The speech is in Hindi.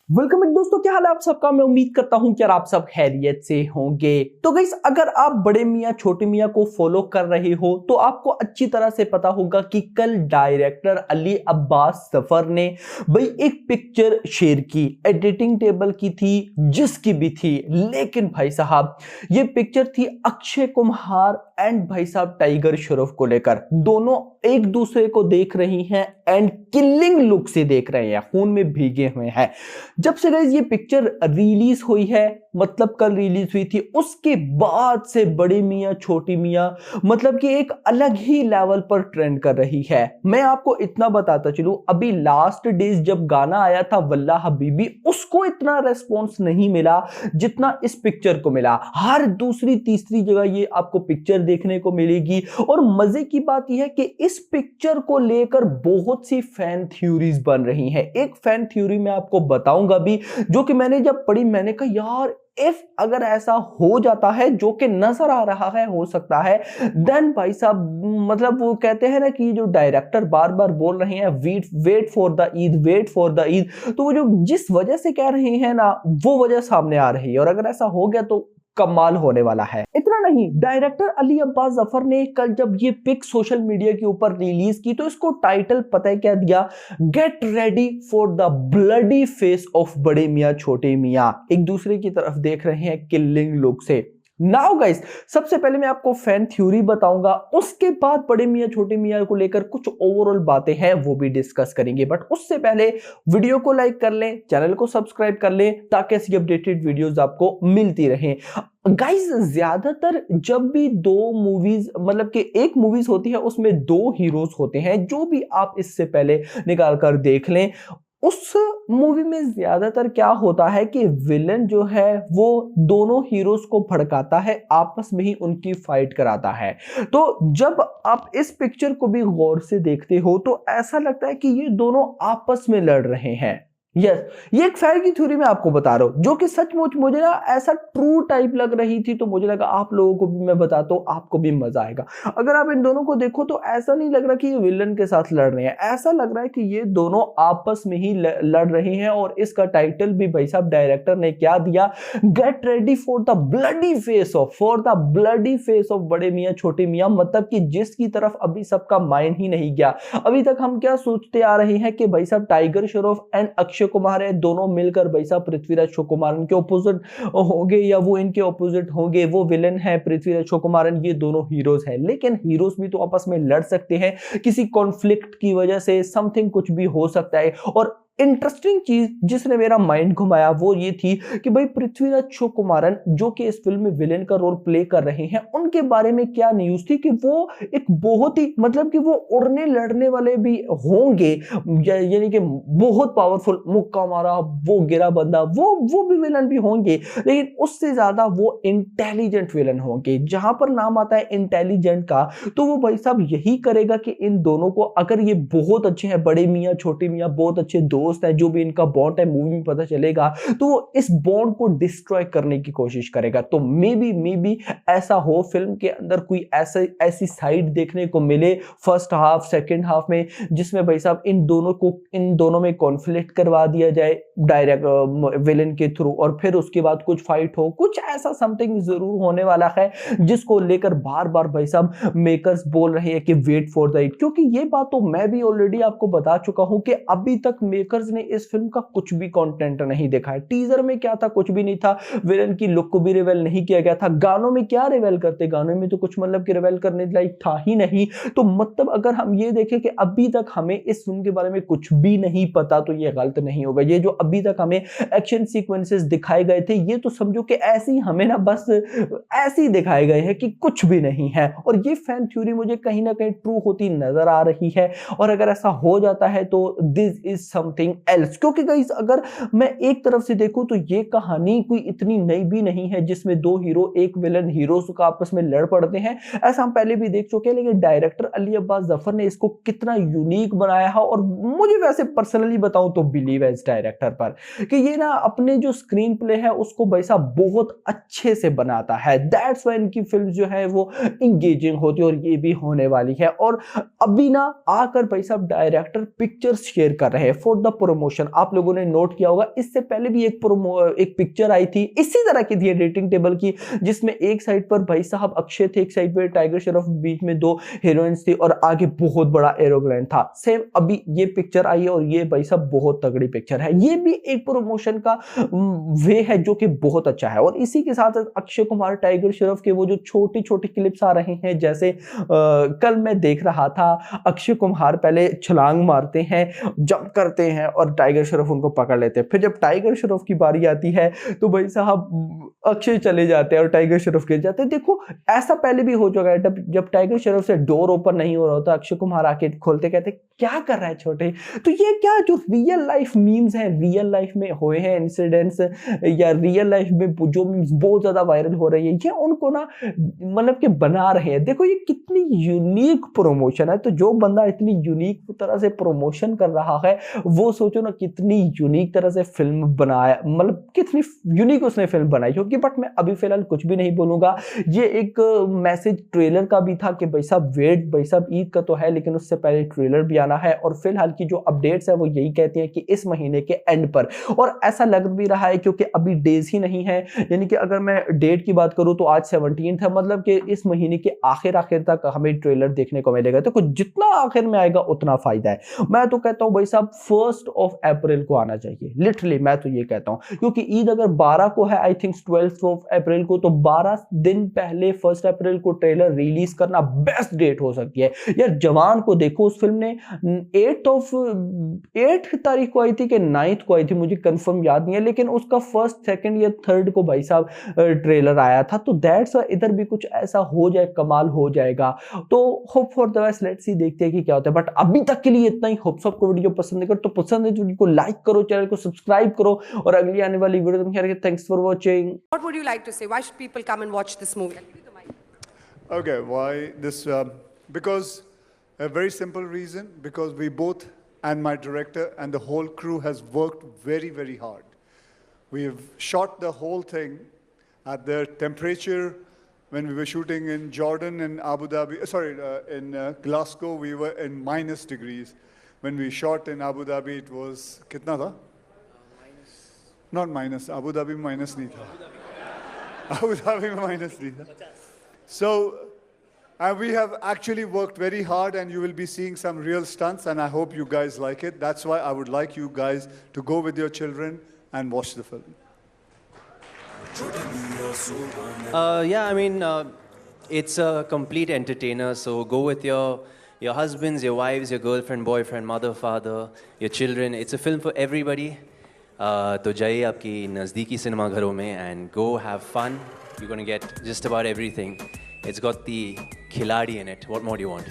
वेलकम बैक दोस्तों, क्या हाल है आप सबका। मैं उम्मीद करता हूं कि आप सब खैरियत से होंगे। तो गाइस, अगर आप बड़े मियां छोटे मियां को फॉलो कर रहे हो तो आपको अच्छी तरह से पता होगा कि कल डायरेक्टर अली अब्बास जफर ने भाई एक पिक्चर शेयर की, एडिटिंग टेबल की थी, जिसकी भी थी, लेकिन भाई साहब ये पिक्चर थी अक्षय कुमार एंड भाई साहब टाइगर श्रॉफ को लेकर। दोनों एक दूसरे को देख रही हैं एंड किलिंग लुक से देख रहे हैं, खून में भीगे हुए हैं। जब से गाइस ये पिक्चर रिलीज हुई है, मतलब कल रिलीज हुई थी, उसके बाद से बड़े मियां छोटी मियां मतलब कि एक अलग ही लेवल पर ट्रेंड कर रही है। मैं आपको इतना बताता चलूं, अभी लास्ट डेज जब गाना आया था वल्ला हबीबी, उसको इतना रेस्पॉन्स नहीं मिला जितना इस पिक्चर को मिला। हर दूसरी तीसरी जगह ये आपको पिक्चर देखने को मिलेगी। और मजे की बात यह है कि इस पिक्चर को लेकर बहुत सी फैन थ्योरीज बन रही हैं। एक फैन थ्योरी मैं आपको बताऊंगा भी, जो कि मैंने जब पढ़ी मैंने कहा यार, इफ अगर ऐसा हो जाता है जो कि नजर आ रहा है, हो सकता है, देन भाई साहब मतलब वो कहते हैं ना कि जो डायरेक्टर बार बार बोल रहे हैं wait for the Eid, wait for the Eid, तो वो जो जिस वजह से कह रहे हैं ना, वो वजह सामने आ रही है। और अगर ऐसा हो गया तो कमाल होने वाला है। इतना नहीं, डायरेक्टर अली अब्बास जफर ने कल जब ये पिक सोशल मीडिया के ऊपर रिलीज की तो इसको टाइटल पता है क्या दिया? Get ready for the bloody face of बड़े मियां छोटे मियां। एक दूसरे की तरफ देख रहे हैं किलिंग लुक से। नाउ गाइस, सबसे पहले मैं आपको फैन थ्योरी बताऊंगा, उसके बाद बड़े मियां छोटे मियां को लेकर कुछ ओवरऑल बातें हैं वो भी डिस्कस करेंगे। बट उससे पहले वीडियो को लाइक कर लें, चैनल को सब्सक्राइब कर लें, ताकि ऐसी अपडेटेड वीडियोस आपको मिलती रहें। गाइस, ज्यादातर जब भी दो मूवीज मतलब कि एक मूवीज होती है उसमें दो हीरोज होते हैं, जो भी आप इससे पहले निकाल कर देख लें, उस मूवी में ज्यादातर क्या होता है कि विलन जो है वो दोनों हीरोज को भड़काता है, आपस में ही उनकी फाइट कराता है। तो जब आप इस पिक्चर को भी गौर से देखते हो तो ऐसा लगता है कि ये दोनों आपस में लड़ रहे हैं। यस, ये एक फैन की थ्योरी मैं आपको बता रहा हूं, जो कि सचमुच मुझे ना ऐसा ट्रू टाइप लग रही थी, तो मुझे लगा आप लोगों को भी मैं बताता हूं, आपको भी मजा आएगा। अगर आप इन दोनों को देखो तो ऐसा नहीं लग रहा कि ये विलन के साथ लड़ रहे हैं, ऐसा लग रहा है कि ये दोनों आपस में ही लड़ रहे हैं। और इसका टाइटल भी भाई साहब डायरेक्टर ने क्या दिया? Get ready for the bloody face of, for the bloody face of बड़े मियां छोटे मियां। मतलब कि जिसकी तरफ अभी सबका माइंड ही नहीं गया। अभी तक हम क्या सोचते आ रहे हैं कि भाई साहब टाइगर श्रॉफ एंड अक्षय कुमार है, दोनों मिलकर भाई साहब पृथ्वीराज सुकुमारन के ऑपोजिट होंगे, या वो इनके ऑपोजिट होंगे। वो विलन है, पृथ्वीराज सुकुमारन, ये दोनों हीरोज हैं। लेकिन हीरोज भी तो आपस में लड़ सकते हैं, किसी कॉन्फ्लिक्ट की वजह से समथिंग कुछ भी हो सकता है। और इंटरेस्टिंग चीज जिसने मेरा माइंड घुमाया वो ये थी कि भाई पृथ्वीराज सुकुमारन जो कि इस फिल्म में विलेन का रोल प्ले कर रहे हैं, उनके बारे में क्या न्यूज थी कि वो एक बहुत ही मतलब कि वो उड़ने लड़ने वाले भी होंगे, यानी कि बहुत पावरफुल, मुक्का मारा वो गिरा बंदा, वो भी विलन भी होंगे, लेकिन उससे ज्यादा वो इंटेलिजेंट विलन होंगे। जहां पर नाम आता है इंटेलिजेंट का, तो वो भाई साहब यही करेगा कि इन दोनों को, अगर ये बहुत अच्छे हैं, बड़े मियां छोटे मियां बहुत अच्छे दोस्त है, जो भी इनका बॉन्ड है मूवी में पता चलेगा, तो वो इस बॉन्ड को डिस्ट्रॉय करने की कोशिश करेगा। तो मे बी ऐसा हो फिल्म के अंदर कोई ऐसी साइड देखने को मिले फर्स्ट हाफ सेकंड हाफ में, जिसमें भाई साहब इन दोनों में कॉन्फ्लिक्ट करवा दिया जाए डायरेक्ट विलेन के थ्रू, और फिर उसके बाद कुछ फाइट हो, कुछ ऐसा समथिंग जरूर होने वाला है, जिसको लेकर बार बार भाई साहब मेकर्स बोल रहे हैं कि वेट फॉर द इट। क्योंकि ये बात तो मैं भी ऑलरेडी आपको बता चुका हूं कि अभी तक मेकर्स ने इस फिल्म का कुछ भी कंटेंट नहीं दिखाया। टीजर में क्या था? कुछ भी नहीं था। विलन की लुक को भी रिवील नहीं किया गया था। गानों में क्या रिवील करते? गानों में तो कुछ मतलब कि रिवील करने लायक था ही नहीं। तो मतलब अगर हम ये देखें कि अभी तक हमें इस फिल्म के बारे में कुछ भी नहीं पता, तो ये गलत नहीं होगा। ये जो अभी तक हमें एक्शन सीक्वेंसेस दिखाए गए थे, ये तो समझो कि ऐसे ही हमें ना बस ऐसे ही दिखाए गए हैं कि कुछ भी नहीं है। और ये फैन थ्योरी मुझे कहीं ना कहीं ट्रू होती नजर आ रही है। और अगर ऐसा हो जाता है तो दिस इज समथिंग एल्स। क्योंकि गाइस, अगर मैं एक तरफ से देखूं तो ये कहानी कोई इतनी नई भी नहीं है, जिसमें दो हीरो एक विलन हीरोज का आपस में लड़ पड़ते हैं। ऐसा हम पहले भी देख चुके हैं, लेकिन डायरेक्टर अली अब्बास जफर ने इसको कितना यूनिक बनाया है। और मुझे वैसे पर्सनली बताऊं तो बिलीव है इस डायरेक्टर पर कि ये ना अपने जो स्क्रीन प्ले है उसको भाई साहब बहुत अच्छे से बनाता है। दैट्स व्हाई इनकी फिल्म जो है वो इंगेजिंग होती है और ये भी होने वाली है। और अभी ना आकर भाई साहब डायरेक्टर पिक्चर्स शेयर कर रहे हैं फॉर द प्रमोशन। आप लोगों ने नोट किया होगा इससे पहले भी एक पिक्चर आई थी इसी तरह की थी रेटिंग टेबल की, जिसमें एक साइड पर भाई साहब अक्षय थे, एक साइड पर टाइगर श्रॉफ, बीच में दो हीरोइंस थी और आगे बहुत बड़ा एरोप्लेन था। सेम अभी ये पिक्चर आई है और ये भाई साहब बहुत तगड़ी पिक्चर है। ये भी एक प्रमोशन का वे है जो कि बहुत अच्छा है। और इसी के साथ अक्षय कुमार टाइगर श्रॉफ के वो जो छोटी छोटी क्लिप्स आ रहे हैं, जैसे कल मैं देख रहा था अक्षय कुमार पहले छलांग मारते हैं, जंप करते हैं और टाइगर श्रॉफ उनको पकड़ लेते हैं। फिर जब टाइगर श्रॉफ की बारी आती है तो भाई साहब अक्षय चले जाते हैं और टाइगर श्रॉफ गिर जाते हैं। देखो ऐसा पहले भी हो चुका है, जब टाइगर श्रॉफ से डोर ओपन नहीं हो रहा होता अक्षय कुमार आके खोलते, कहते क्या कर रहा है छोटे। तो ये क्या जो रियल लाइफ मीम्स हैं, रियल लाइफ में हुए हैं इंसिडेंट्स या रियल लाइफ में जो मीम्स बहुत ज्यादा वायरल हो रही है, ये उनको ना मतलब कि बना रहे हैं। देखो ये कितनी यूनिक प्रमोशन है। तो जो बंदा इतनी यूनिक तरह से प्रमोशन कर रहा है वो सोचो ना कितनी यूनिक तरह से फिल्म बनाया, मतलब कितनी यूनिक उसने फिल्म बनाई होगी। बट मैं अभी फिलहाल कुछ भी नहीं बोलूंगा। ये एक मैसेज ट्रेलर का भी था कि भाई साहब वेट, भाई साहब ईद का तो है लेकिन उससे पहले ट्रेलर भी आना है। और फिलहाल की जो अपडेट्स है वो यही कहती हैं कि इस महीने के एंड पर, और ऐसा लग भी रहा है क्योंकि अभी डेज ही नहीं है, यानी कि अगर मैं डेट की बात करूं तो आज 17 है, मतलब कि इस महीने के आखिर तक हमें ट्रेलर देखने को मिलेगा। तो जितना आखिर में आएगा उतना फायदा है। मैं तो कहता हूं भाई साहब 1 अप्रैल को आना चाहिए, लिटरली मैं तो ये कहता हूं, क्योंकि ईद अगर 12 को है, आई थिंक 12 अप्रैल को, तो 12 दिन पहले 1 अप्रैल को ट्रेलर रिलीज करना बेस्ट डेट हो सकती है। यार जवान को देखो, उस फिल्म ने 8 तारीख को आई थी कि 9 को आई थी, मुझे कंफर्म याद नहीं है, लेकिन उसका 1, 2 या 3 को भाई साहब ट्रेलर आया था। तो दैट्स इधर भी कुछ ऐसा हो जाए, कमाल हो जाएगा। तो hope for the best, let's see, देखते हैं कि क्या होता है। बट अभी तक के लिए इतना ही। होप सबको वीडियो पसंद है तो पसंद है तो वीडियो को लाइक करो, चैनल को सब्सक्राइब करो और अगली आने वाली वीडियो में खैर thanks for watching. What would you like to say? Why should people come and watch this movie? Okay, why this? Because a very simple reason, because we both and my director and the whole crew has worked very, very hard. We've shot the whole thing at the temperature when we were shooting in Jordan and Abu Dhabi. In Glasgow, we were in -degrees. When we shot in Abu Dhabi, it was kitna tha? Not minus. Abu Dhabi minus nahi tha. Abu Dhabi में minus नहीं था. So we have actually worked very hard, and you will be seeing some real stunts, and I hope you guys like it. That's why I would like you guys to go with your children and watch the film. Yeah, I mean, it's a complete entertainer. So go with your husbands, your wives, your girlfriend, boyfriend, mother, father, your children. It's a film for everybody. तो जाइए आपकी नज़दीकी सिनेमा घरों में and go have fun. You're going to get just about everything. It's got the खिलाड़ी in it. What more do you want?